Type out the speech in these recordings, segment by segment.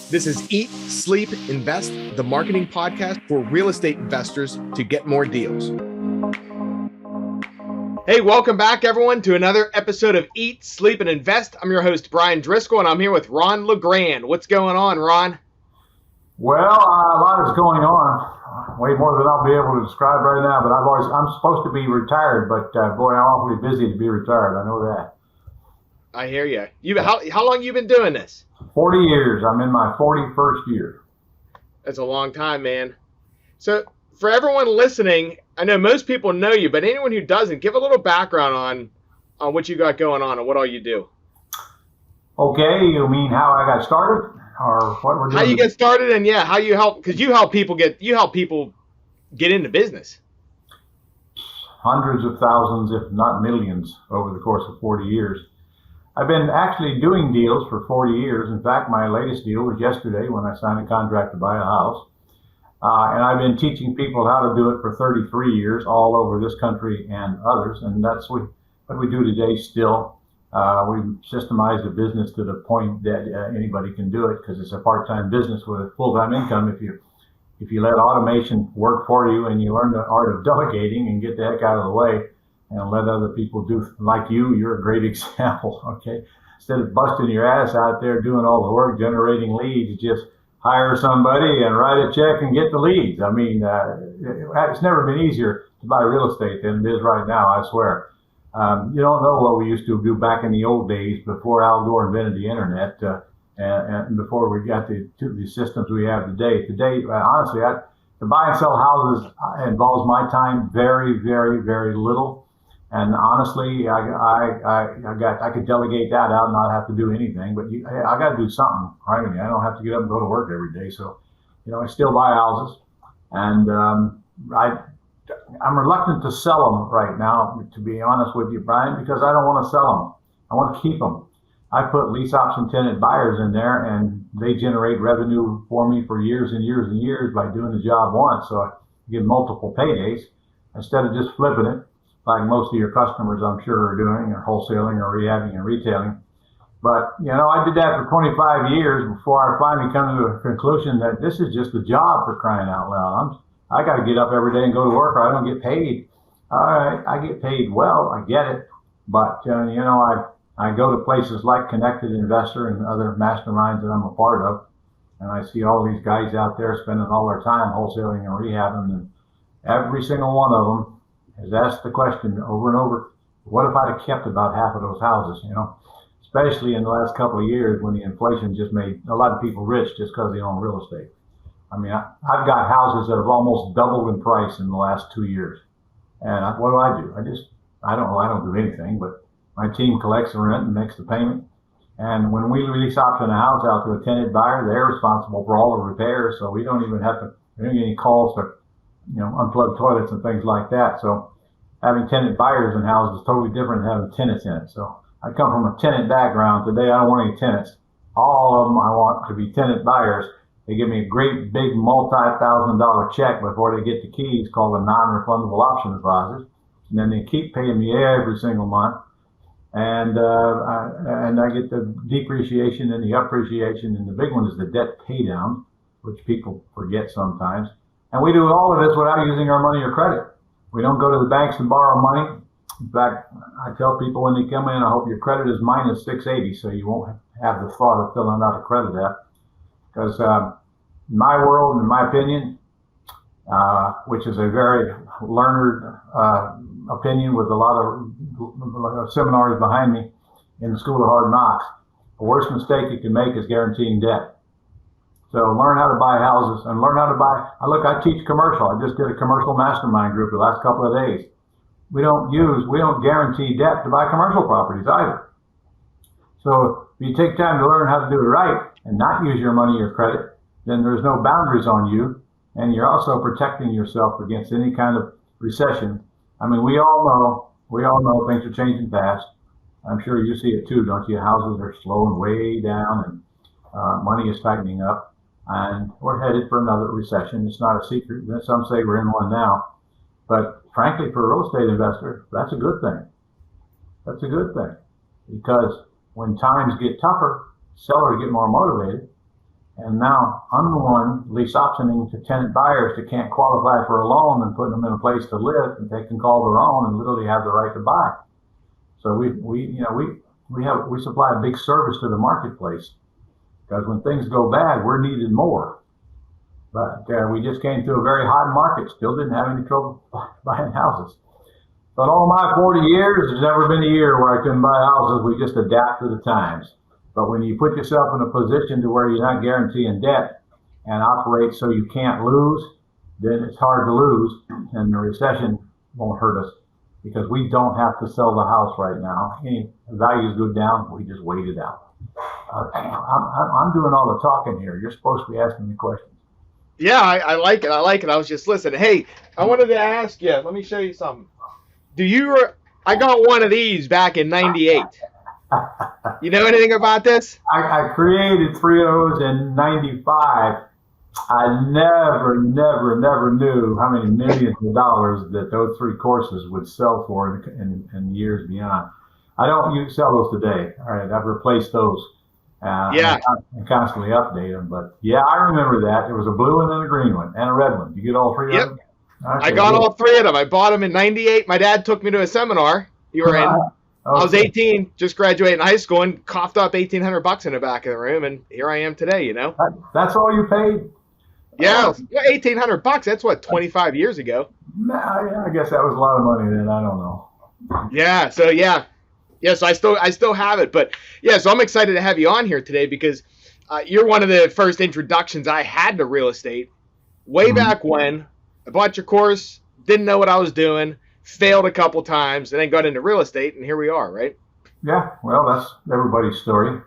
This is Eat, Sleep, Invest, the marketing podcast for real estate investors to get more deals. Hey, welcome back, everyone, to another episode of Eat, Sleep, and Invest. I'm your host, Bryan Driscoll, and I'm here with Ron LeGrand. What's going on, Ron? Well, a lot is going on, way more than I'll be able to describe right now, but I'm supposed to be retired, but boy, I'm awfully busy to be retired. I know that. I hear you. How long you been doing this? 40 years. I'm in my 41st year. That's a long time, man. So for everyone listening, I know most people know you, but anyone who doesn't, give a little background on what you got going on and what all you do. Okay, you mean how I got started, or what we're doing? How you get started, and how you help, because you help people get into business. Hundreds of thousands, if not millions, over the course of 40 years. I've been actually doing deals for 40 years. In fact, my latest deal was yesterday when I signed a contract to buy a house. And I've been teaching people how to do it for 33 years all over this country and others. And that's what we do today still. We've systemized the business to the point that anybody can do it, because it's a part-time business with a full-time income. If you let automation work for you and you learn the art of delegating and get the heck out of the way and let other people do like you're a great example, okay? Instead of busting your ass out there doing all the work, generating leads, just hire somebody and write a check and get the leads. I mean, it's never been easier to buy real estate than it is right now, I swear. You don't know what we used to do back in the old days before Al Gore invented the internet and before we got to the systems we have today. Today, honestly, to buy and sell houses involves my time very, very, very little. And honestly, I could delegate that out and not have to do anything. But I got to do something, right? I don't have to get up and go to work every day. So, I still buy houses, and I'm reluctant to sell them right now, to be honest with you, Bryan, because I don't want to sell them. I want to keep them. I put lease option tenant buyers in there, and they generate revenue for me for years and years and years by doing the job once. So I get multiple paydays instead of just flipping it, like most of your customers, I'm sure, are doing, or wholesaling or rehabbing and retailing. But, I did that for 25 years before I finally come to a conclusion that this is just a job, for crying out loud. I got to get up every day and go to work, or I don't get paid. All right, I get paid well, I get it. But, I go to places like Connected Investor and other masterminds that I'm a part of, and I see all these guys out there spending all their time wholesaling and rehabbing, and every single one of them has asked the question over and over, what if I'd have kept about half of those houses, especially in the last couple of years when the inflation just made a lot of people rich just because they own real estate. I mean, I've got houses that have almost doubled in price in the last 2 years. And what do? I don't do anything, but my team collects the rent and makes the payment. And when we lease option a house out to a tenant buyer, they're responsible for all the repairs. So we don't get any calls for, unplug toilets and things like that. So having tenant buyers in houses is totally different than having tenants in it. So I come from a tenant background. Today, I don't want any tenants. All of them I want to be tenant buyers. They give me a great big multi-$1,000 check before they get the keys, called a non-refundable option deposit. And then they keep paying me every single month. And I get the depreciation and the appreciation. And the big one is the debt pay down, which people forget sometimes. And we do all of this without using our money or credit. We don't go to the banks and borrow money. In fact, I tell people when they come in, I hope your credit is minus 680, so you won't have the thought of filling out a credit app. Because in my world, in my opinion, which is a very learned opinion with a lot of seminars behind me in the School of Hard Knocks, the worst mistake you can make is guaranteeing debt. So learn how to buy houses and learn how to buy. I teach commercial. I just did a commercial mastermind group the last couple of days. We don't guarantee debt to buy commercial properties either. So if you take time to learn how to do it right and not use your money or credit, then there's no boundaries on you, and you're also protecting yourself against any kind of recession. I mean, we all know things are changing fast. I'm sure you see it too, don't you? Houses are slowing way down, and money is tightening up. And we're headed for another recession. It's not a secret. Some say we're in one now. But frankly, for a real estate investor, that's a good thing. That's a good thing. Because when times get tougher, sellers get more motivated. And now I'm the one lease optioning to tenant buyers that can't qualify for a loan and putting them in a place to live, and they can call their own and literally have the right to buy. So we supply a big service to the marketplace, because when things go bad, we're needed more. But we just came through a very hot market, still didn't have any trouble buying houses. But all my 40 years, there's never been a year where I couldn't buy houses. We just adapt to the times. But when you put yourself in a position to where you're not guaranteeing debt and operate so you can't lose, then it's hard to lose, and the recession won't hurt us, because we don't have to sell the house right now. Any values go down, we just wait it out. I'm doing all the talking here. You're supposed to be asking me questions. Yeah, I like it. I like it. I was just listening. Hey, I wanted to ask you. Let me show you something. I got one of these back in '98. You know anything about this? I created 3 of those in '95. I never knew how many millions of dollars that those 3 courses would sell for in years beyond. I don't sell those today. All right, I've replaced those. Yeah. And constantly update them. But yeah, I remember that. There was a blue one and a green one and a red one. You get all 3 of them? Okay, I got all 3 of them. I bought them in '98. My dad took me to a seminar you were in. Okay. I was 18, just graduating high school, and coughed up $1,800 in the back of the room, and here I am today. That's all you paid? Yeah, $1,800. That's what, 25 years ago. I guess that was a lot of money then. I don't know. Yeah. So I still have it, but yeah. So I'm excited to have you on here today, because you're one of the first introductions I had to real estate. Way back when I bought your course, didn't know what I was doing, failed a couple times, and then got into real estate, and here we are, right? Yeah. Well, that's everybody's story.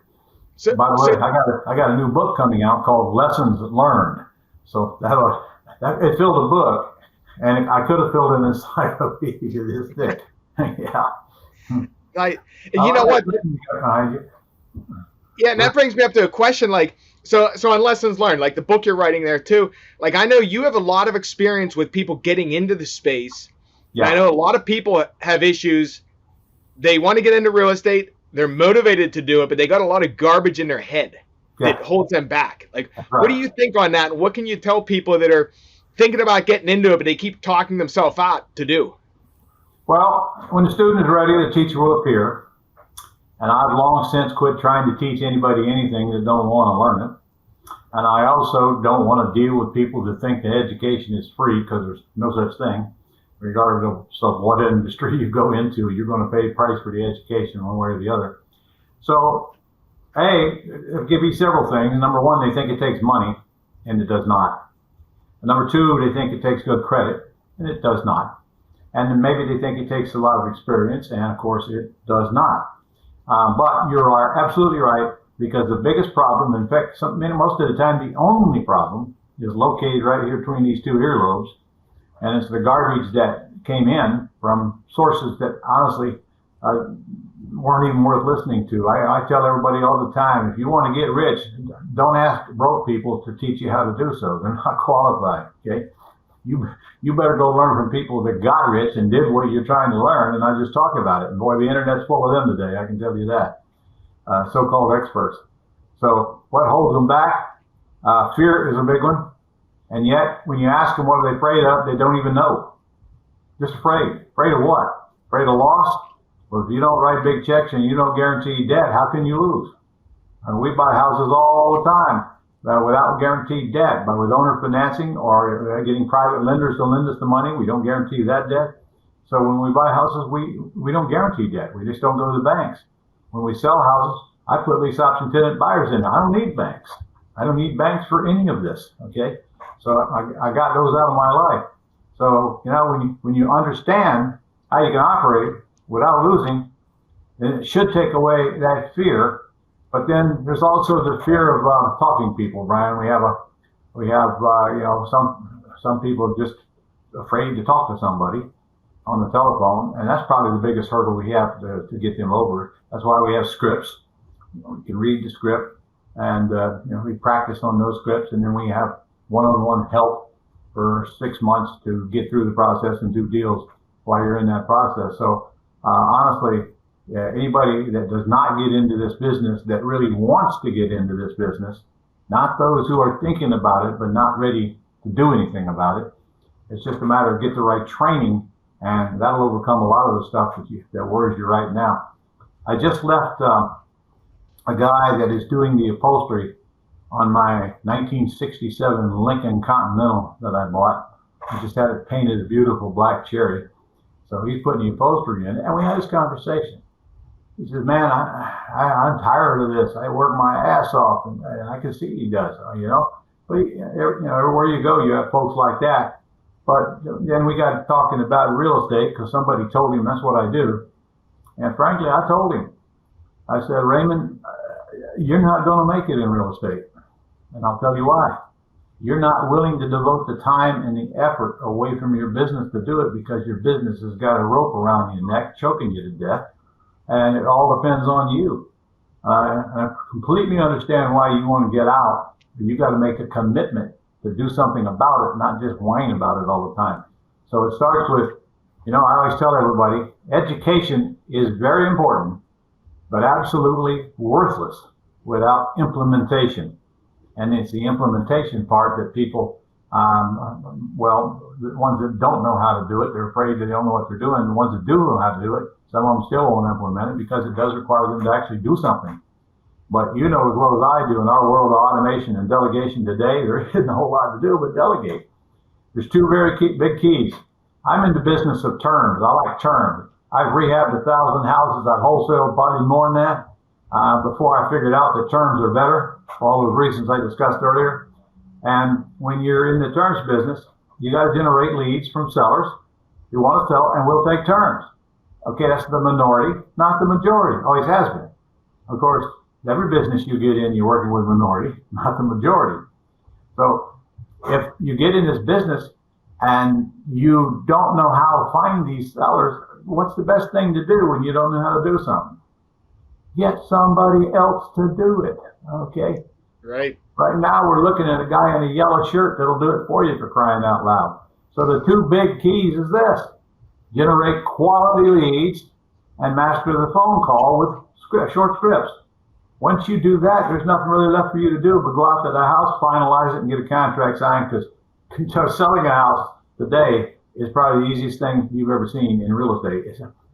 So, by the way, I got a new book coming out called Lessons Learned. So it filled a book, and I could have filled an encyclopedia this thick. Yeah. You know what? Yeah, and that brings me up to a question. So on Lessons Learned, like the book you're writing there too. Like, I know you have a lot of experience with people getting into the space. Yeah. I know a lot of people have issues. They want to get into real estate. They're motivated to do it, but they got a lot of garbage in their head that holds them back. Like, what do you think on that? What can you tell people that are thinking about getting into it, but they keep talking themselves out to do? Well, when the student is ready, the teacher will appear. And I've long since quit trying to teach anybody anything that don't want to learn it. And I also don't want to deal with people that think that education is free, because there's no such thing. Regardless of what industry you go into, you're going to pay a price for the education one way or the other. So, it'll give you several things. Number one, they think it takes money, and it does not. And number two, they think it takes good credit, and it does not. And then maybe they think it takes a lot of experience, and of course it does not. But you are absolutely right, because the biggest problem, in fact, most of the time, the only problem is located right here between these 2 earlobes. And it's the garbage that came in from sources that honestly weren't even worth listening to. I tell everybody all the time, if you want to get rich, don't ask broke people to teach you how to do so. They're not qualified, okay? You better go learn from people that got rich and did what you're trying to learn, and I just talk about it. And boy, the internet's full of them today, I can tell you that. So-called experts. So what holds them back? Fear is a big one. And yet, when you ask them what are they afraid of, they don't even know. Just afraid. Afraid of what? Afraid of loss? Well, if you don't write big checks and you don't guarantee debt, how can you lose? We buy houses all the time without guaranteed debt, but with owner financing or getting private lenders to lend us the money. We don't guarantee that debt. So when we buy houses, we don't guarantee debt. We just don't go to the banks. When we sell houses, I put lease option tenant buyers in. I don't need banks. I don't need banks for any of this, okay? So I got those out of my life. So, when you understand how you can operate without losing, then it should take away that fear. But then there's also the fear of talking people, Bryan. We have some people are just afraid to talk to somebody on the telephone, and that's probably the biggest hurdle we have to get them over. That's why we have scripts. We can read the script, and we practice on those scripts, and then we have one-on-one help for 6 months to get through the process and do deals while you're in that process. So honestly, anybody that does not get into this business, that really wants to get into this business, not those who are thinking about it but not ready to do anything about it. It's just a matter of get the right training, and that'll overcome a lot of the stuff that worries you right now. I just left a guy that is doing the upholstery on my 1967 Lincoln Continental that I bought. I just had it painted a beautiful black cherry. So he's putting the upholstery in, and we had this conversation. He says, man, I'm tired of this. I work my ass off, and I can see he does, you know. But everywhere you go, you have folks like that. But then we got talking about real estate because somebody told him that's what I do. And frankly, I told him, I said, Raymond, you're not going to make it in real estate. And I'll tell you why. You're not willing to devote the time and the effort away from your business to do it because your business has got a rope around your neck, choking you to death. And it all depends on you. I completely understand why you want to get out, but you got to make a commitment to do something about it, not just whine about it all the time. So it starts with, I always tell everybody, education is very important, but absolutely worthless without implementation. And it's the implementation part that people, the ones that don't know how to do it, they're afraid they don't know what they're doing. The ones that do know how to do it, some of them still won't implement it because it does require them to actually do something. But you know as well as I do, in our world of automation and delegation today, there isn't a whole lot to do but delegate. There's two very big keys. I'm in the business of terms. I like terms. I've rehabbed 1,000 houses. I've wholesaled probably more than that before I figured out that terms are better, for all those reasons I discussed earlier. And when you're in the terms business, you got to generate leads from sellers who want to sell, and we'll take terms. Okay, that's the minority, not the majority. Always has been. Of course, every business you get in, you're working with minority, not the majority. So if you get in this business and you don't know how to find these sellers, what's the best thing to do when you don't know how to do something? Get somebody else to do it, okay? Right. Right now we're looking at a guy in a yellow shirt that'll do it for you, for crying out loud. So the two big keys is this: generate quality leads and master the phone call with short scripts. Once you do that, there's nothing really left for you to do but go out to the house, finalize it, and get a contract signed, because selling a house today is probably the easiest thing you've ever seen in real estate,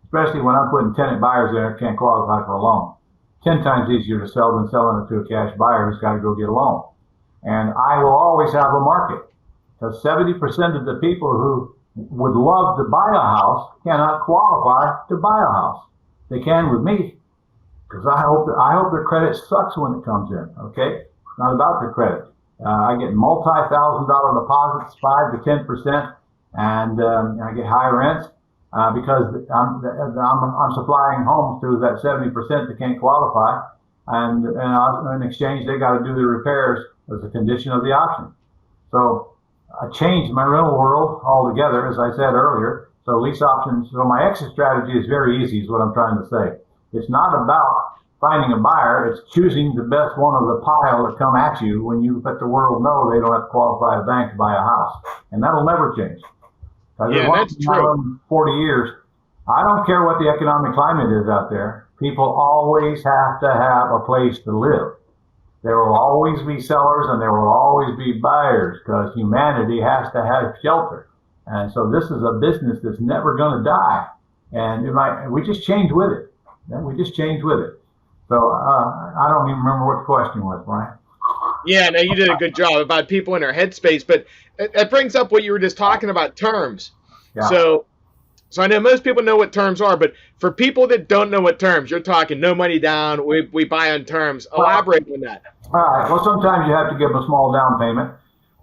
especially when I'm putting tenant buyers there that can't qualify for a loan. 10 times easier to sell than selling it to a cash buyer who's got to go get a loan. And I will always have a market, because 70% of the people who would love to buy a house cannot qualify to buy a house. They can with me, because I hope their credit sucks when it comes in, okay? It's not about their credit. I get multi-$1,000 deposits, 5 to 10%, and I get high rents because I'm supplying homes to that 70% that can't qualify, and in exchange they got to do the repairs as a condition of the option. So I changed my rental world altogether, as I said earlier. So lease options. So my exit strategy is very easy, is what I'm trying to say. It's not about finding a buyer, it's choosing the best one of the pile that come at you when you let the world know they don't have to qualify a bank to buy a house. And that'll never change. Yeah, that's true. 40 years, I don't care what the economic climate is out there. People always have to have a place to live. There will always be sellers and there will always be buyers, because humanity has to have shelter. And so this is a business that's never going to die. And we just change with it. We just change with it. So I don't even remember what the question was, Brian. Yeah, no, you did a good job about people in their headspace, but that brings up what you were just talking about, terms. Yeah. So I know most people know what terms are, but for people that don't know what terms, you're talking no money down, we buy on terms. Elaborate on that. All right. Well, sometimes you have to give them a small down payment,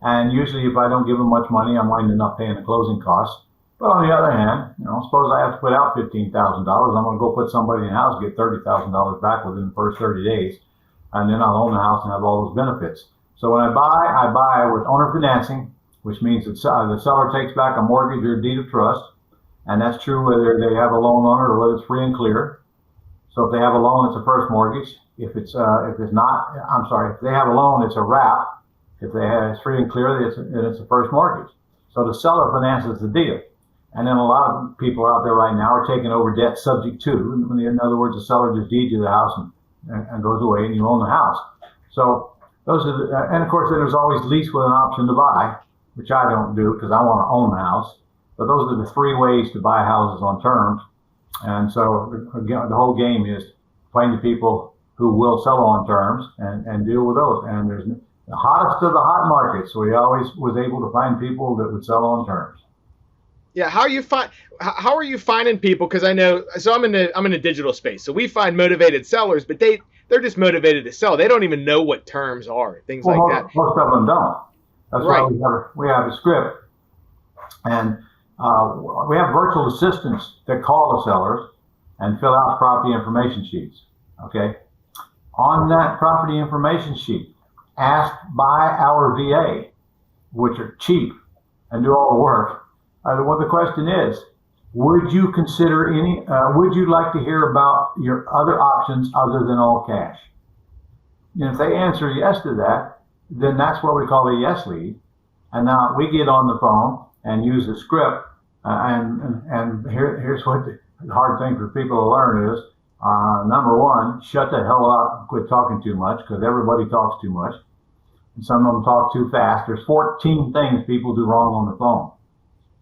and usually if I don't give them much money, I'm winding up paying the closing costs. But on the other hand, suppose I have to put out $15,000. I'm going to go put somebody in the house, get $30,000 back within the first 30 days. And then I'll own the house and have all those benefits. So when I buy with owner financing, which means that the seller takes back a mortgage or a deed of trust. And that's true whether they have a loan on it or whether it's free and clear. So if they have a loan, it's a first mortgage. If they have a loan, it's a wrap. If it's free and clear, it's a first mortgage. So the seller finances the deal. And then a lot of people out there right now are taking over debt subject to. In other words, the seller just deeds you the house and goes away and you own the house. So Those are and of course, then there's always lease with an option to buy, which I don't do because I want to own the house. But those are the three ways to buy houses on terms. And so again, the whole game is find the people who will sell on terms and deal with those. And there's the hottest of the hot markets. So we always was able to find people that would sell on terms. Yeah, how are you finding people? Because I know, so I'm in a digital space, so we find motivated sellers, but they're just motivated to sell. They don't even know what terms are, things like that. Most of them don't. That's right. Why we have a script, and we have virtual assistants that call the sellers and fill out property information sheets. Okay, on that property information sheet, asked by our VA, which are cheap and do all the work. What the question is, would you consider would you like to hear about your other options other than all cash? And if they answer yes to that, then that's what we call a yes lead. And now we get on the phone and use the script. And here's what the hard thing for people to learn is, number one, shut the hell up and quit talking too much, because everybody talks too much. And some of them talk too fast. There's 14 things people do wrong on the phone.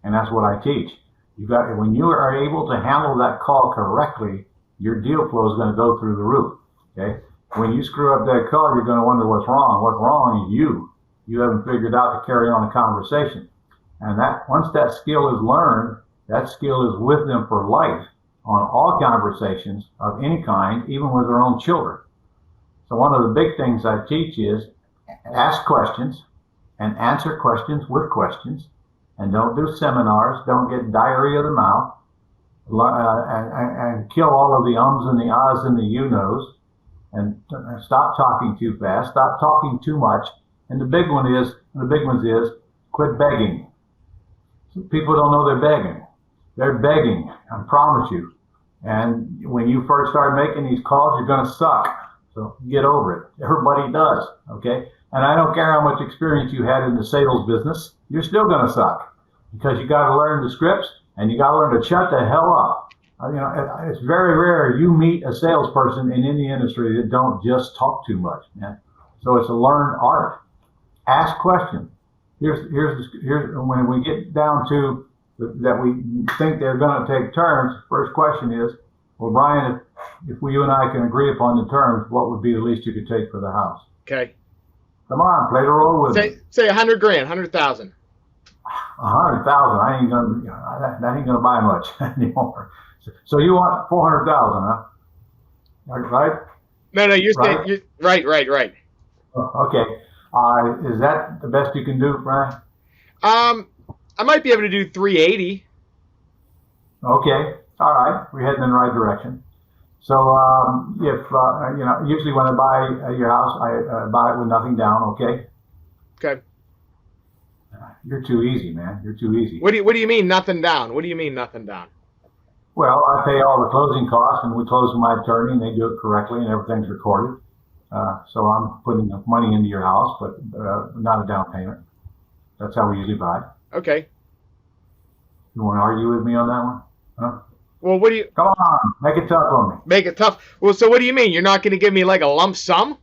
And that's what I teach. When you are able to handle that call correctly, your deal flow is going to go through the roof. Okay. When you screw up that call, you're going to wonder what's wrong. What's wrong is you. You haven't figured out to carry on a conversation. And that once that skill is learned, that skill is with them for life on all conversations of any kind, even with their own children. So one of the big things I teach is ask questions and answer questions with questions. And don't do seminars. Don't get diarrhea of the mouth. And kill all of the ums and the ahs and the you knows. And stop talking too fast. Stop talking too much. And the big ones is quit begging. People don't know they're begging. They're begging. I promise you. And when you first start making these calls, you're going to suck. So get over it. Everybody does. Okay. And I don't care how much experience you had in the sales business, you're still going to suck because you got to learn the scripts and you got to learn to shut the hell up. It's very rare you meet a salesperson in any industry that don't just talk too much, man. So it's a learned art. Ask questions. Here's when we get down to that we think they're going to take terms. First question is, well, Bryan, if you and I can agree upon the terms, what would be the least you could take for the house? Okay. Come on, play the role with me. Say $100,000, $100,000. 100,000. That ain't gonna buy much anymore. So you want 400,000, huh? Right? No, you're saying right. Okay. Is that the best you can do, Bryan? I might be able to do 380. Okay. All right. We're heading in the right direction. So if usually when I buy your house, I buy it with nothing down. Okay. Okay. You're too easy, man. You're too easy. What do you mean nothing down? What do you mean nothing down? Well, I pay all the closing costs, and we close with my attorney, and they do it correctly, and everything's recorded. So I'm putting money into your house, but not a down payment. That's how we usually buy. Okay. You want to argue with me on that one? Huh? Well, what do you? Come on, make it tough on me. Make it tough. Well, so what do you mean? You're not going to give me like a lump sum?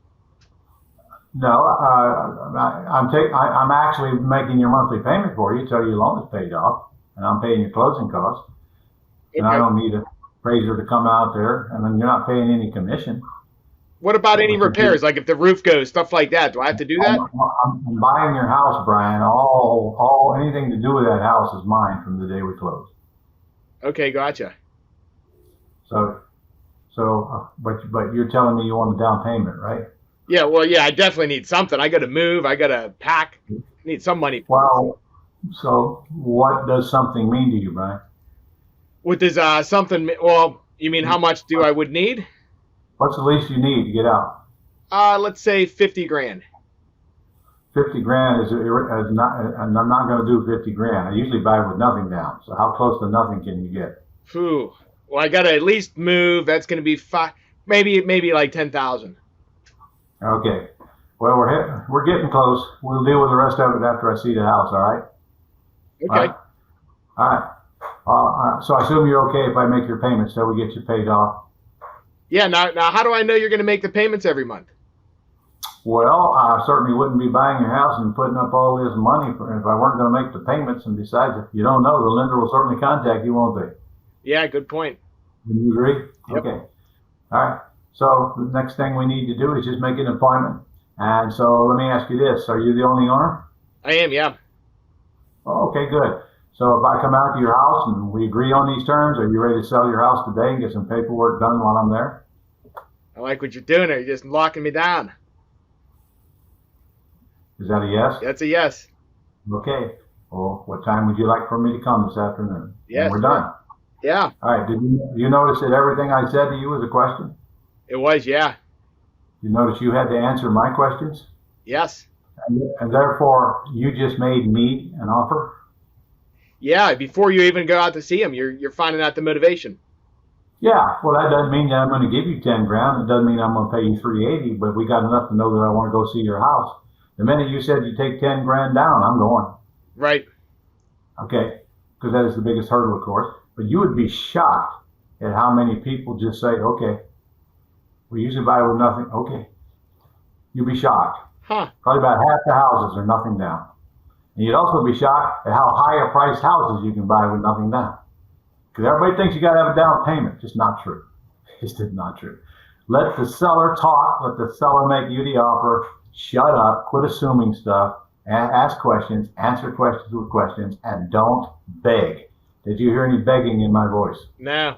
No, I'm actually making your monthly payment for you till your loan is paid off, and I'm paying your closing costs. Okay. And I don't need an appraiser to come out there, and then you're not paying any commission. What about any repairs, like if the roof goes, stuff like that? Do I have to do that? I'm buying your house, Bryan. All anything to do with that house is mine from the day we close. Okay, gotcha. But you're telling me you want a down payment, right? Yeah, well, yeah, I definitely need something. I got to move. I got to pack. I need some money. Well, so what does something mean to you, Bryan? What does something? Well, you mean how much do I would need? What's the least you need to get out? Let's say 50 grand. 50 grand is not. And I'm not going to do 50 grand. I usually buy with nothing down. So how close to nothing can you get? Phew. Well, I got to at least move. That's going to be maybe like 10,000. Okay. Well, we're getting close. We'll deal with the rest of it after I see the house. All right. Okay. All right. So I assume you're okay if I make your payments till we get you paid off. Yeah. Now, how do I know you're going to make the payments every month? Well, I certainly wouldn't be buying your house and putting up all this money if I weren't going to make the payments. And besides, if you don't know, the lender will certainly contact you, won't they? Yeah, good point. Do you agree? Yep. Okay. All right. So the next thing we need to do is just make an appointment. And so let me ask you this. Are you the only owner? I am, yeah. Oh, okay, good. So if I come out to your house and we agree on these terms, are you ready to sell your house today and get some paperwork done while I'm there? I like what you're doing. Are you just locking me down? Is that a yes? That's a yes. Okay. Well, what time would you like for me to come this afternoon? Yes. We're done. Yeah. All right. Did you notice that everything I said to you was a question? It was, yeah. You notice you had to answer my questions? Yes. And therefore, you just made me an offer? Yeah, before you even go out to see him, you're finding out the motivation. Yeah, well, that doesn't mean that I'm going to give you 10 grand. It doesn't mean I'm going to pay you 380, but we got enough to know that I want to go see your house. The minute you said you take 10 grand down, I'm going. Right. Okay, because that is the biggest hurdle, of course. But you would be shocked at how many people just say, okay, we usually buy with nothing. Okay. You'd be shocked. Huh. Probably about half the houses are nothing down. And you'd also be shocked at how high a priced houses you can buy with nothing down. Because everybody thinks you got to have a down payment. Just not true. It's just not true. Let the seller talk. Let the seller make you the offer. Shut up. Quit assuming stuff. Ask questions. Answer questions with questions. And don't beg. Did you hear any begging in my voice? No.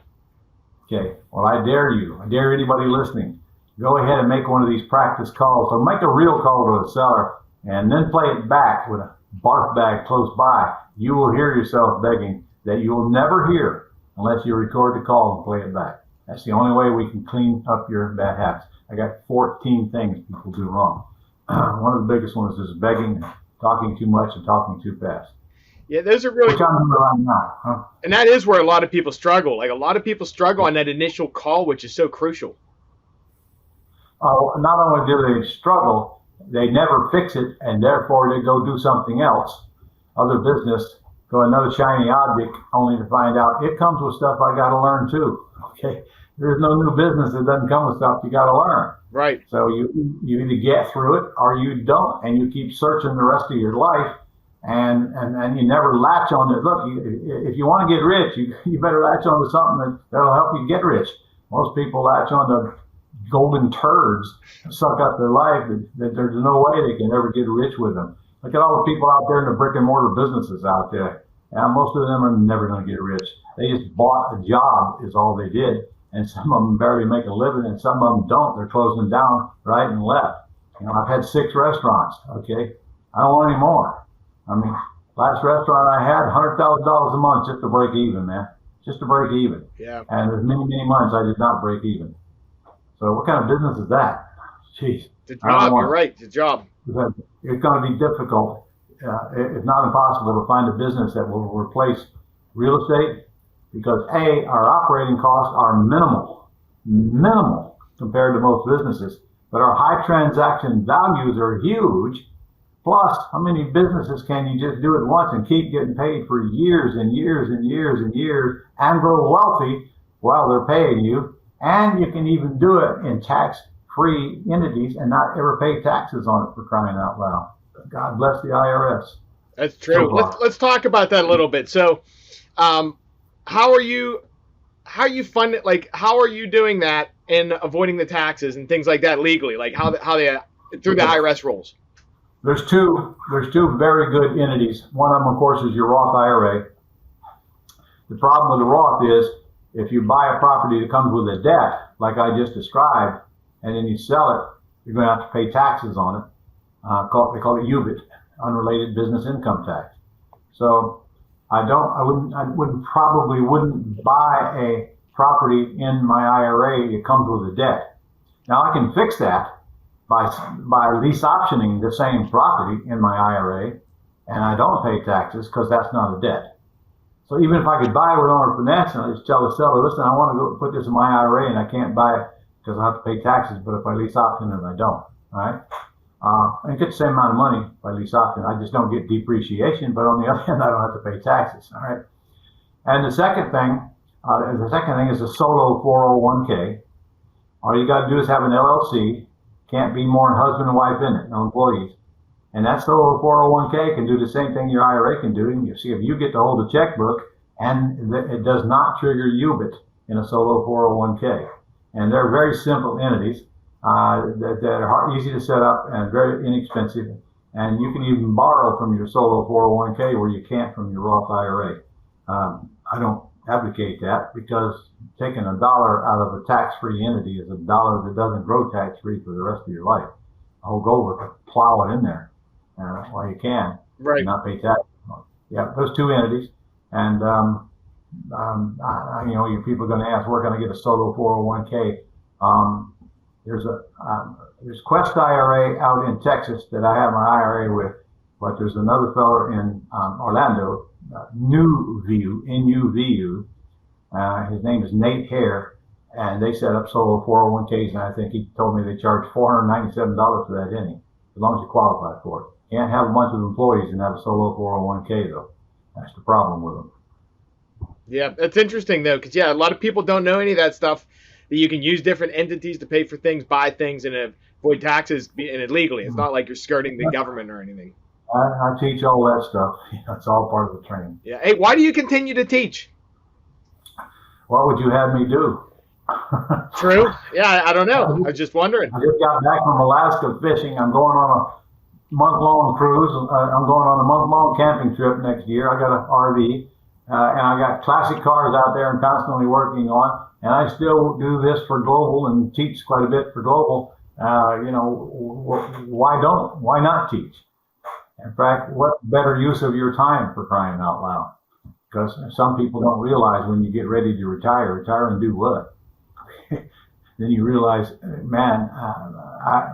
Okay. Well, I dare you. I dare anybody listening. Go ahead and make one of these practice calls. Or make a real call to the seller and then play it back with a barf bag close by. You will hear yourself begging that you will never hear unless you record the call and play it back. That's the only way we can clean up your bad habits. I got 14 things people do wrong. One of the biggest ones is begging, talking too much, and talking too fast. Yeah, those are really. Which I'm doing right now, huh? And that is where a lot of people struggle. Like a lot of people struggle on that initial call, which is so crucial. Oh, not only do they struggle, they never fix it, and therefore they go do something else, other business, go another shiny object, only to find out it comes with stuff I got to learn too. Okay, there's no new business that doesn't come with stuff you got to learn. Right. So you either get through it or you don't, and you keep searching the rest of your life, and you never latch on to. Look, if you want to get rich, you better latch on to something that'll help you get rich. Most people latch on to golden turds and suck up their life that there's no way they can ever get rich with them. Look at all the people out there in the brick and mortar businesses out there. And most of them are never going to get rich. They just bought a job is all they did. And some of them barely make a living and some of them don't. They're closing down right and left. You know, I've had 6 restaurants. Okay. I don't want any more. I mean, last restaurant I had, $100,000 a month just to break even, man. Just to break even. Yeah. And there's many, many months I did not break even. So what kind of business is that? Jeez. It's a job. You're right. It's a job. It's going to be difficult, if not impossible, to find a business that will replace real estate because A, our operating costs are minimal compared to most businesses, but our high transaction values are huge. Plus, how many businesses can you just do it once and keep getting paid for years and years and years and years and grow wealthy while they're paying you? And you can even do it in tax-free entities and not ever pay taxes on it, for crying out loud. God bless the IRS. That's true. Let's talk about that a little bit. So, how are you funding? Like, how are you doing that and avoiding the taxes and things like that legally? Like how they through the IRS rules? There's two very good entities. One of them, of course, is your Roth IRA. The problem with the Roth is if you buy a property that comes with a debt, like I just described, and then you sell it, you're going to have to pay taxes on it. They call it UBIT, unrelated business income tax. So I probably wouldn't buy a property in my IRA that comes with a debt. Now I can fix that by lease optioning the same property in my IRA, and I don't pay taxes because that's not a debt. So even if I could buy it with owner financing, I just tell the seller, listen, I want to go put this in my IRA and I can't buy it because I have to pay taxes, but if I lease option it, I don't, all right? I get the same amount of money by lease option. I just don't get depreciation, but on the other hand, I don't have to pay taxes, all right? And the second thing is a solo 401k. All you got to do is have an LLC, Can't be more than husband and wife in it, no employees. And that solo 401k can do the same thing your IRA can do. You see, if you get to hold a checkbook, and it does not trigger UBIT in a solo 401k. And they're very simple entities that are easy to set up and very inexpensive. And you can even borrow from your solo 401k where you can't from your Roth IRA. I don't advocate that because taking $1 out of a tax-free entity is $1 that doesn't grow tax-free for the rest of your life. The whole goal is to plow it in there while you can, right, and not pay tax. Yeah, those two entities. And you people are going to ask, where can I get a solo 401k? There's Quest IRA out in Texas that I have my IRA with, but there's another fellow in Orlando, NuVu, N-U-V-U. His name is Nate Hare, and they set up solo 401ks, and I think he told me they charge $497 for that inning, as long as you qualify for it. You can't have a bunch of employees and have a solo 401k, though. That's the problem with them. Yeah, that's interesting, though, because, a lot of people don't know any of that stuff, that you can use different entities to pay for things, buy things, and avoid taxes illegally. It's not like you're skirting the government or anything. I teach all that stuff. It's all part of the training. Yeah. Hey, why do you continue to teach? What would you have me do? True. Yeah, I don't know. I was just wondering. I just got back from Alaska fishing. I'm going on a month-long cruise. I'm going on a month-long camping trip next year. I got an RV, and I got classic cars out there I'm constantly working on. And I still do this for Global and teach quite a bit for Global. Why not teach? In fact, what better use of your time, for crying out loud? Because some people don't realize when you get ready to retire and do what? Then you realize, man,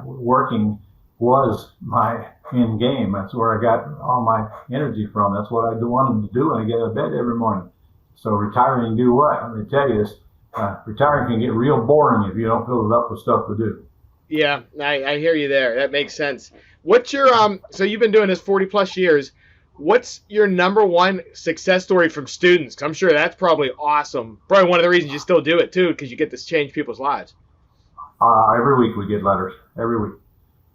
working was my end game. That's where I got all my energy from. That's what I wanted to do when I get out of bed every morning. So retiring and do what? I'm going to tell you this. Retiring can get real boring if you don't fill it up with stuff to do. Yeah, I hear you there. That makes sense. What's your so you've been doing this 40 plus years. What's your number one success story from students? 'Cause I'm sure that's probably awesome. Probably one of the reasons you still do it too, because you get to change people's lives. Every week we get letters. Every week.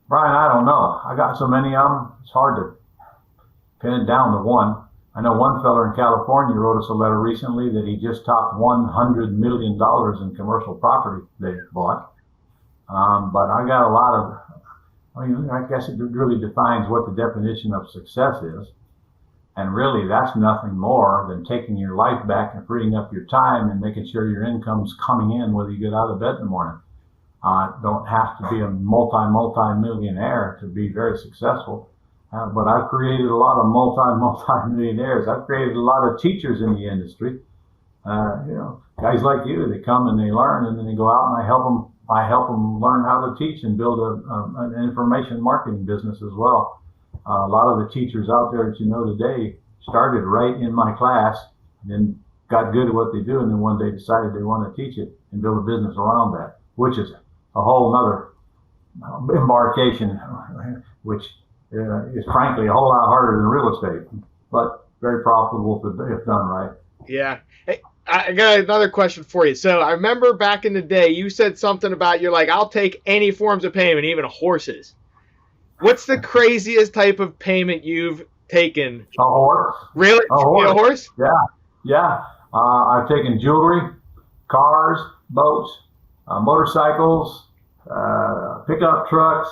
Bryan, I don't know. I got so many of them. It's hard to pin it down to one. I know one fella in California wrote us a letter recently that he just topped $100 million in commercial property they bought. But I got a lot of, I guess it really defines what the definition of success is. And really, that's nothing more than taking your life back and freeing up your time and making sure your income's coming in whether you get out of bed in the morning. Don't have to be a multi-millionaire to be very successful. But I've created a lot of multi-millionaires. I've created a lot of teachers in the industry. Guys like you, they come and they learn, and then they go out and I help them learn how to teach and build an information marketing business as well. A lot of the teachers out there that you know today started right in my class, and then got good at what they do, and then one day decided they want to teach it and build a business around that, which is a whole other embarkation, which is frankly a whole lot harder than real estate, but very profitable if done right. Yeah. Hey, I got another question for you. So I remember back in the day, you said something about you're like, I'll take any forms of payment, even horses. What's the craziest type of payment you've taken? A horse. Really? A horse. A horse? Yeah. I've taken jewelry, cars, boats, motorcycles, pickup trucks,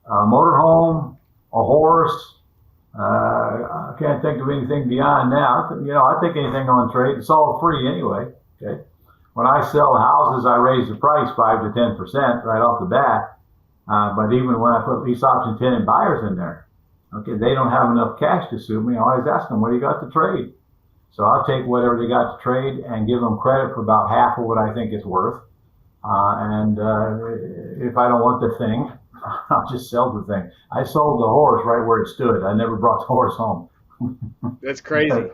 motorhome, a horse. I can't think of anything beyond that. I take anything on trade. It's all free anyway. Okay. When I sell houses, I raise the price 5 to 10% right off the bat. But even when I put lease option tenant buyers in there, okay, they don't have enough cash to suit me. I always ask them, what do you got to trade? So I'll take whatever they got to trade and give them credit for about half of what I think it's worth. And if I don't want the thing, I'll just sell the thing. I sold the horse right where it stood. I never brought the horse home. That's crazy.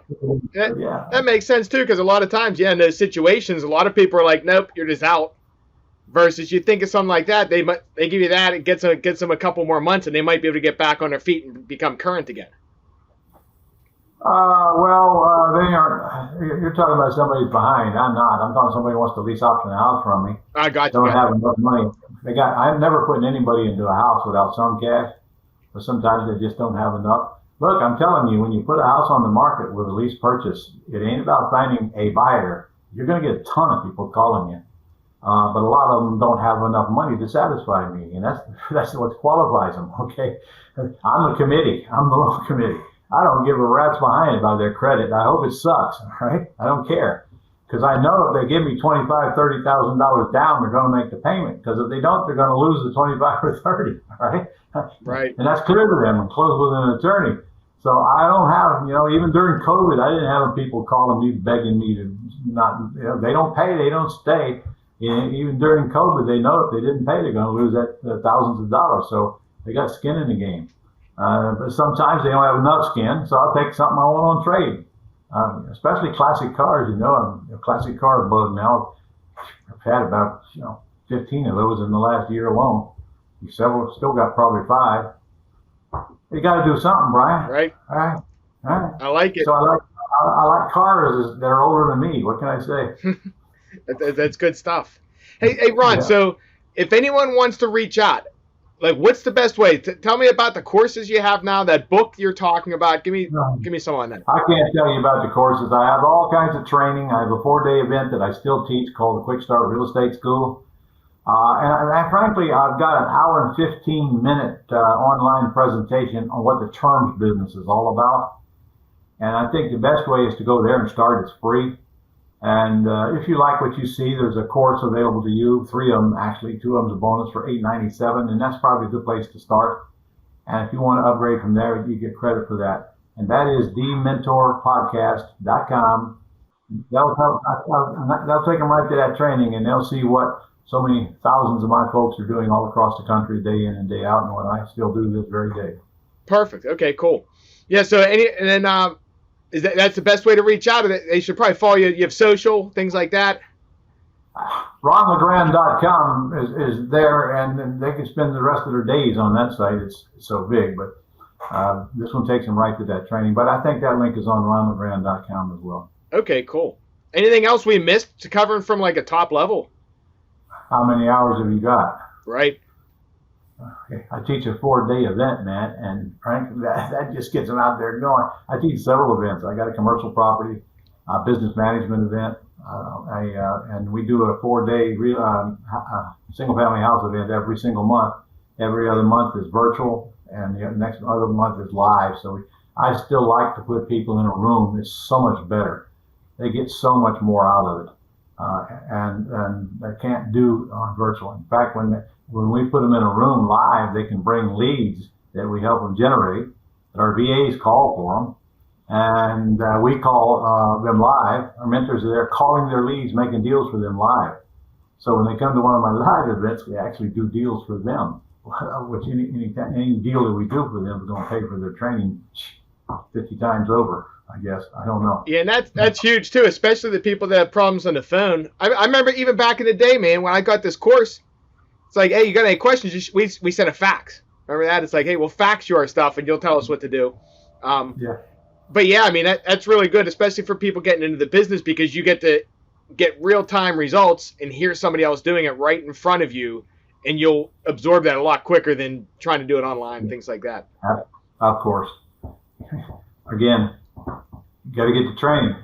Yeah. That makes sense too, because a lot of times, in those situations, a lot of people are like, nope, you're just out. Versus you think of something like that, they give you that, it gets them a couple more months, and they might be able to get back on their feet and become current again. They aren't. You're talking about somebody's behind. I'm not. I'm talking somebody who wants to lease option a house from me. I got you. Don't have enough money. I'm never putting anybody into a house without some cash, but sometimes they just don't have enough. Look, I'm telling you, when you put a house on the market with a lease purchase, it ain't about finding a buyer. You're going to get a ton of people calling you, but a lot of them don't have enough money to satisfy me, and that's what qualifies them. Okay, I'm the committee. I'm the loan committee. I don't give a rat's behind about their credit. I hope it sucks. Right? I don't care, because I know if they give me $25,000-$30,000 down, they're going to make the payment. Because if they don't, they're going to lose the 25 or 30. Right? Right. And that's clear to them and close with an attorney. So I don't have, even during COVID, I didn't have people calling me, begging me to not, they don't pay, they don't stay. And even during COVID, they know if they didn't pay, they're going to lose that thousands of dollars. So they got skin in the game. But sometimes they don't have enough skin, so I'll take something I want on trade. Especially classic cars, I'm a classic car bug now. I've had about 15 of those in the last year alone. Several, still got probably 5. You got to do something, Brian. Right. All right. I like it. So I like cars that are older than me. What can I say? That's good stuff. Hey, Ron. Yeah. So if anyone wants to reach out, like, what's the best way? Tell me about the courses you have now. That book you're talking about. Give me some on that. I can't tell you about the courses. I have all kinds of training. I have a 4-day event that I still teach called the Quick Start Real Estate School. And frankly, I've got an hour and 15-minute online presentation on what the terms business is all about. And I think the best way is to go there and start. It's free. And if you like what you see, there's a course available to you. 3 of them, actually. 2 of them's a bonus for $8.97. And that's probably a good place to start. And if you want to upgrade from there, you get credit for that. And that is thementorpodcast.com. They'll take them right to that training, and they'll see what so many thousands of my folks are doing all across the country, day in and day out, and what I still do this very day. Perfect. Okay, cool. Yeah. So that's the best way to reach out. They should probably follow you. You have social things like that. RonLeGrand.com is there, and they can spend the rest of their days on that site. It's so big, but this one takes them right to that training. But I think that link is on RonLeGrand.com as well. Okay, cool. Anything else we missed to covering from like a top level? How many hours have you got? Right. Okay. I teach a 4-day event, man, and frankly, that just gets them out there going. I teach several events. I got a commercial property, business management event, and we do a 4-day single-family house event every single month. Every other month is virtual, and the next other month is live. So I still like to put people in a room. It's so much better. They get so much more out of it. And they can't do virtual. In fact, when we put them in a room live, they can bring leads that we help them generate, that our VAs call for them, and we call them live. Our mentors are there calling their leads, making deals for them live. So when they come to one of my live events, we actually do deals for them, which any deal that we do for them is going to pay for their training 50 times over. I guess. I don't know. Yeah, and that's huge too, especially the people that have problems on the phone. I remember even back in the day, man, when I got this course, it's like, hey, you got any questions? We sent a fax. Remember that? It's like, hey, we'll fax you our stuff and you'll tell us what to do. Yeah. But yeah, I mean, that's really good, especially for people getting into the business, because you get to get real-time results and hear somebody else doing it right in front of you, and you'll absorb that a lot quicker than trying to do it online, things like that. Of course. Again, you got to get the training,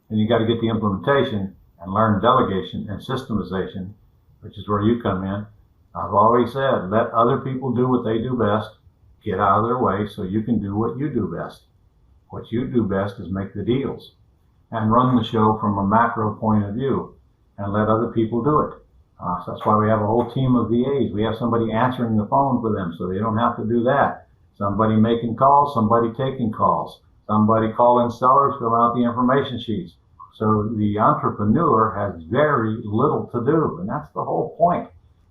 and you got to get the implementation and learn delegation and systemization, which is where you come in. I've always said, let other people do what they do best, get out of their way so you can do what you do best. What you do best is make the deals and run the show from a macro point of view and let other people do it. So that's why we have a whole team of VAs. We have somebody answering the phone for them so they don't have to do that. Somebody making calls, somebody taking calls. Somebody calling sellers, fill out the information sheets. So the entrepreneur has very little to do, and that's the whole point.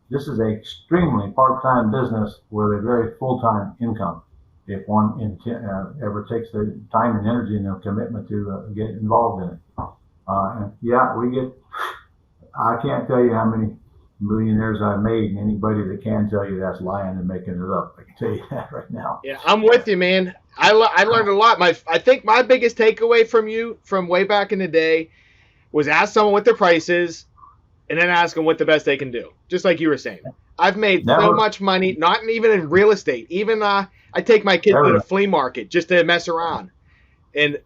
This is an extremely part-time business with a very full-time income if one ever takes the time and energy and the commitment to get involved in it. And yeah, I can't tell you how many millionaires I've made, and anybody that can tell you that's lying and making it up. I can tell you that right now. Yeah, I'm with you, man. I learned a lot. I think my biggest takeaway from you from way back in the day was ask someone what their price is, and then ask them what the best they can do. Just like you were saying, I've made so Never, much money, not even in real estate. Even I take my kids to the never. flea market just to mess around, and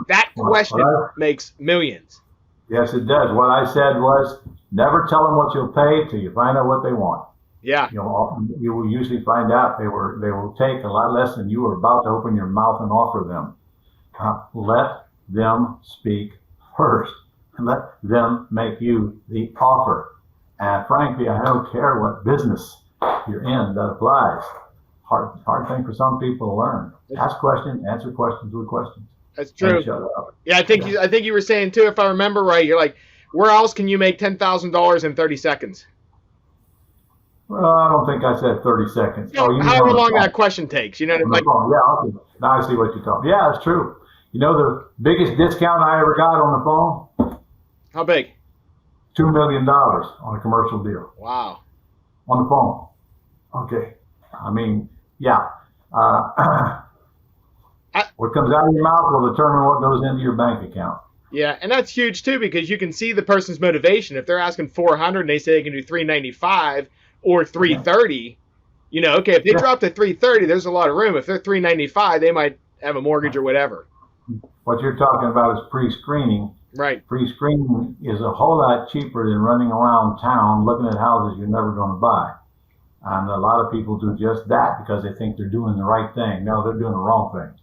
that question makes millions. Yes, it does. What I said was never tell them what you'll pay till you find out what they want. Yeah, You will usually find out they will take a lot less than you were about to open your mouth and offer them. Let them speak first. Let them make you the offer. And frankly, I don't care what business you're in, that applies. Hard thing for some people to learn. Ask questions, answer questions with questions. That's true. And shut up. Yeah, I think you were saying too, if I remember right, you're like, where else can you make $10,000 in 30 seconds? Well, I don't think I said 30 seconds. You know, however long that question takes, you know, like, yeah, okay. Now I see what you're talking. Yeah, it's true. You know the biggest discount I ever got on the phone? how big? $2 million on a commercial deal. Wow. On the phone. Okay. I mean, yeah. What comes out of your mouth will determine what goes into your bank account. Yeah, and that's huge too because you can see the person's motivation. If they're asking 400 and they say they can do 395 or 330, you know, okay, if they drop to 330, there's a lot of room. If they're 395, they might have a mortgage or whatever. What you're talking about is pre-screening. Right. Pre-screening is a whole lot cheaper than running around town looking at houses you're never going to buy. And a lot of people do just that because they think they're doing the right thing. No, they're doing the wrong thing.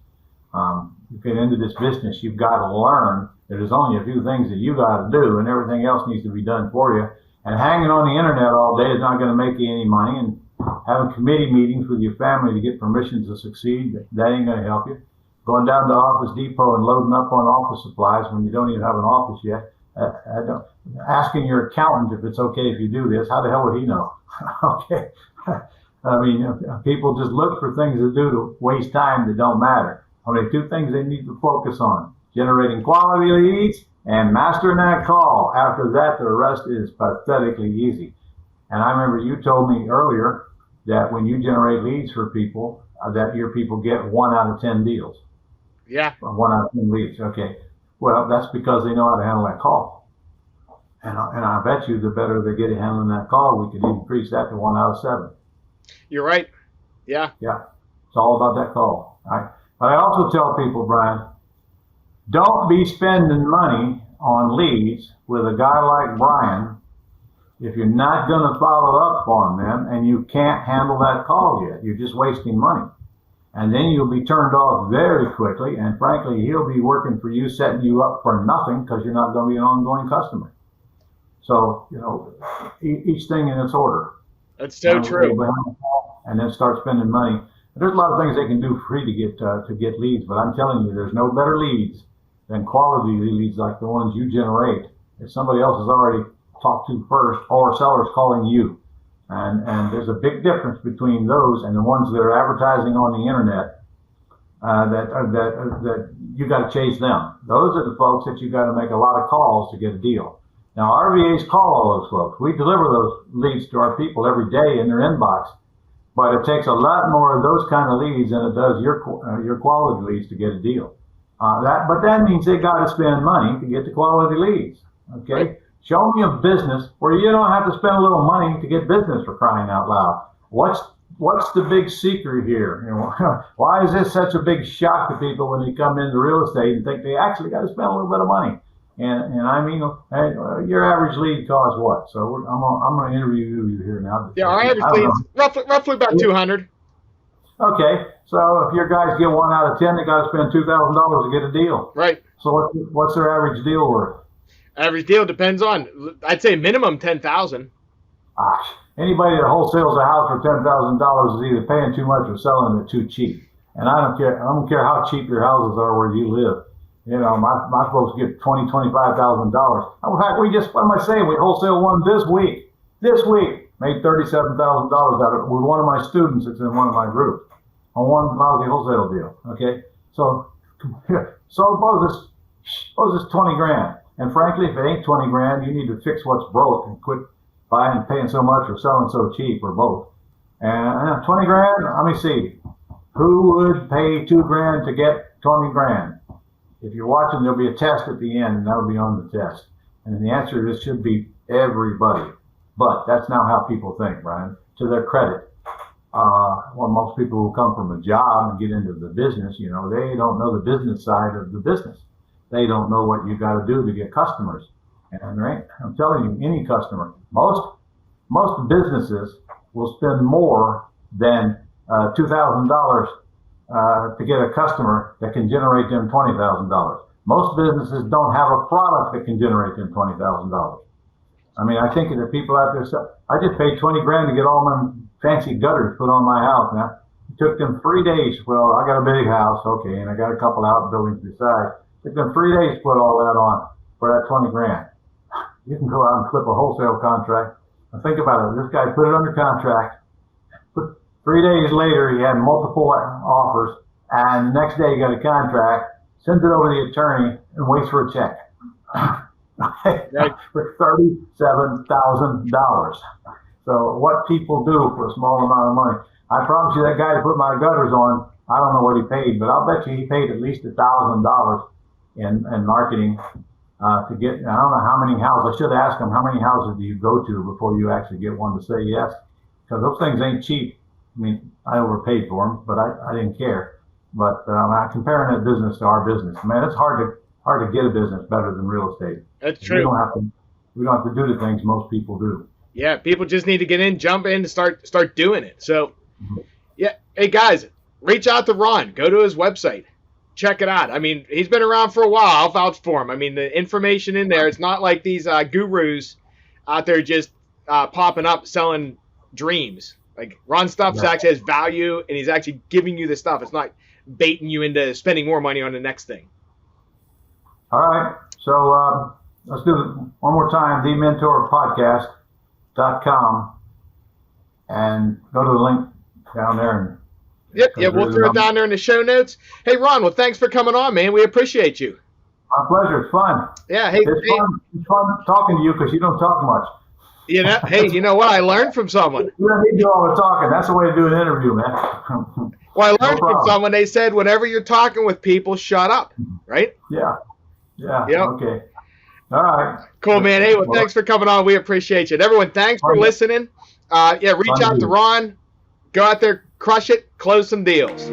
You get into this business, you've got to learn that there's only a few things that you got to do and everything else needs to be done for you. And hanging on the internet all day is not going to make you any money. And having committee meetings with your family to get permission to succeed, that ain't going to help you. Going down to Office Depot and loading up on office supplies when you don't even have an office yet. Asking your accountant if it's okay if you do this, how the hell would he know? Okay. I mean, people just look for things to do to waste time that don't matter. I mean, two things they need to focus on: generating quality leads and mastering that call. After that, the rest is pathetically easy. And I remember you told me earlier that when you generate leads for people, that your people get 1 out of 10 deals. Yeah. 1 out of 10 leads. Okay. Well, that's because they know how to handle that call. And I bet you the better they get at handling that call, we could increase that to 1 out of 7. You're right. Yeah. Yeah. It's all about that call. All right. But I also tell people, Bryan, don't be spending money on leads with a guy like Bryan if you're not going to follow up on them and you can't handle that call yet. You're just wasting money. And then you'll be turned off very quickly. And frankly, he'll be working for you, setting you up for nothing because you're not going to be an ongoing customer. So, you know, each thing in its order. That's so true. And then start spending money. There's a lot of things they can do free to get leads, but I'm telling you, there's no better leads than quality leads like the ones you generate that somebody else has already talked to first, or sellers calling you. And there's a big difference between those and the ones that are advertising on the internet. That you got to chase them. Those are the folks that you got to make a lot of calls to get a deal. Now RVAs call all those folks. We deliver those leads to our people every day in their inbox. But it takes a lot more of those kind of leads than it does your quality leads to get a deal. But that means they got to spend money to get the quality leads. Okay, right. Show me a business where you don't have to spend a little money to get business, for crying out loud. What's the big secret here? You know, why is this such a big shock to people when they come into real estate and think they actually got to spend a little bit of money? And I mean, your average lead costs what? So I'm going to interview you here now. Yeah, our average lead's roughly about 200. Okay, so if your guys get 1 out of 10, they got to spend $2,000 to get a deal. Right. So what's their average deal worth? Average deal depends on, I'd say minimum 10,000. Anybody that wholesales a house for $10,000 is either paying too much or selling it too cheap. And I don't care how cheap your houses are where you live. You know, my folks get $20,000, $25,000. In fact, what am I saying? We wholesale one this week. This week, made $37,000 out of it with one of my students that's in one of my groups on one lousy wholesale deal. Okay, so suppose it's 20 grand. And frankly, if it ain't 20 grand, you need to fix what's broke and quit buying and paying so much or selling so cheap or both. And 20 grand, let me see. Who would pay $2,000 to get 20 grand? If you're watching, there'll be a test at the end, and that'll be on the test. And the answer is should be everybody. But that's not how people think, Brian. To their credit, well, most people who come from a job and get into the business, they don't know the business side of the business. They don't know what you got to do to get customers. And right, I'm telling you, any customer, most businesses will spend more than $2,000 to get a customer that can generate them $20,000. Most businesses don't have a product that can generate them $20,000. I mean, I think of the people out there. I just paid 20 grand to get all my fancy gutters put on my house. Now, it took them 3 days. Well, I got a big house, okay, and I got a couple outbuildings beside. It took them 3 days to put all that on for that 20 grand. You can go out and flip a wholesale contract. And think about it. This guy put it under contract. 3 days later, he had multiple offers, and the next day he got a contract, sends it over to the attorney, and waits for a check. For $37,000. So what people do for a small amount of money. I promise you that guy who put my gutters on, I don't know what he paid, but I'll bet you he paid at least $1,000 in marketing to get, I don't know how many houses. I should ask him, how many houses do you go to before you actually get one to say yes? Because those things ain't cheap. I mean, I overpaid for them, but I didn't care. But I'm comparing that business to our business. Man, it's hard to get a business better than real estate. That's true. We don't have to do the things most people do. Yeah, people just need to get in, jump in, and start doing it. So, yeah, hey guys, reach out to Ron. Go to his website, check it out. I mean, he's been around for a while. I'll vouch for him. I mean, the information in there, it's not like these gurus out there just popping up selling dreams. Like Ron's stuff actually has value, and he's actually giving you the stuff. It's not baiting you into spending more money on the next thing. All right, so let's do it one more time, thementorpodcast.com, and go to the link down there. Yep, we'll throw it down there in the show notes. Hey, Ron, well, thanks for coming on, man. We appreciate you. My pleasure. It's fun. Yeah, It's fun talking to you because you don't talk much. Hey, you know what? I learned from someone. You don't need to do all the talking. That's the way to do an interview, man. Well, I learned from someone. They said, whenever you're talking with people, shut up, right? Yeah. Yep. Okay. All right. Cool, man. Hey, well, thanks for coming on. We appreciate you. And everyone, thanks for listening. Reach out to Ron. Go out there, crush it, close some deals.